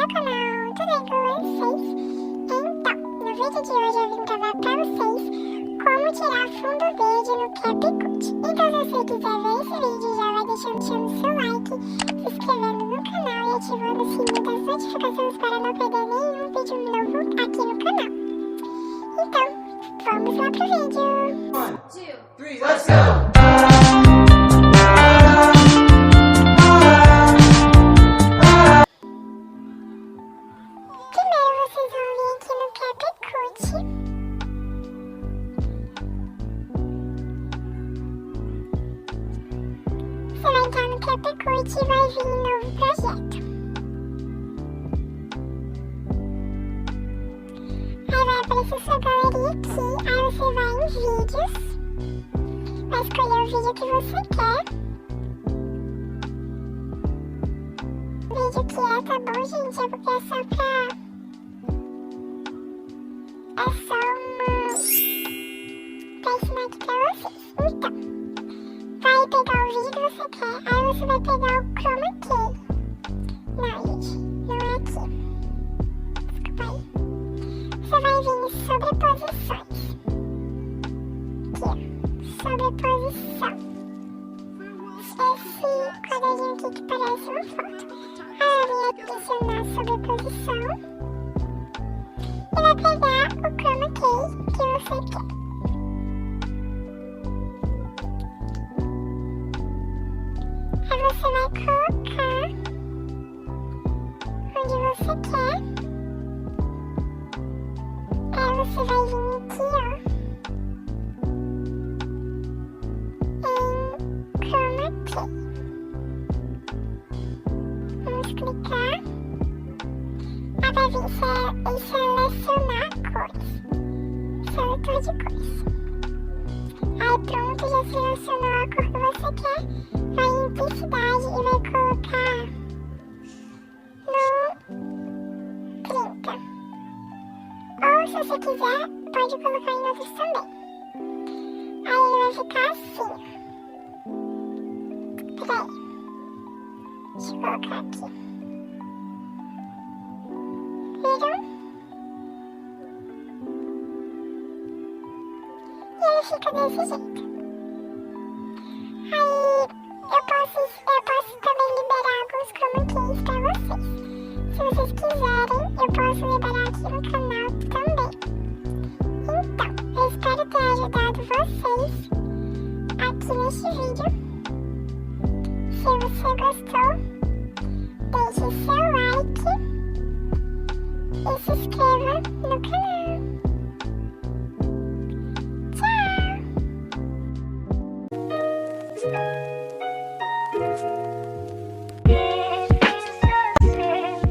meu canal, tudo bem com vocês? Então, no vídeo de hoje eu vim gravar pra vocês como tirar fundo verde no CapCut. Então se você quiser ver esse vídeo, já vai deixando seu like, se inscrevendo no canal e ativando o sininho das notificações para não perder nenhum vídeo novo aqui no canal. Então, vamos lá pro vídeo! 1, 2, 3, let's go! Você vai entrar no CapCut e vai vir em novo projeto. Aí vai aparecer sua galeria aqui, aí você vai em vídeos, vai escolher o vídeo que você quer. O vídeo que é, tá bom, gente? É porque é só uma... pra ensinar aqui pra vocês. Então... vai pegar o vídeo que você quer, aí você vai pegar o chroma key. Não, gente, não é aqui. Desculpa aí. Você vai vir em sobreposições. Aqui, ó. Sobreposição. Esse quadradinho aqui que parece uma foto. Aí eu vim adicionar sobreposição. E vai pegar o chroma key que você quer. Aí você vai colocar onde você quer. Aí você vai vir aqui, ó, em chroma key. Vamos clicar. Aí vai vir em selecionar cores. Seletor de cores. Aí pronto, já selecionou a cor que você quer. Vai em intensidade e vai colocar no 30. Ou se você quiser, pode colocar em outros também. Aí ele vai ficar assim. Peraí. Deixa eu colocar aqui. Viram? E ele fica desse jeito. Aí eu posso também liberar alguns chroma keys pra vocês. Se vocês quiserem, eu posso liberar aqui no canal também. Então, eu espero ter ajudado vocês aqui neste vídeo. Se você gostou, deixe seu like e se inscreva no canal. Tchau!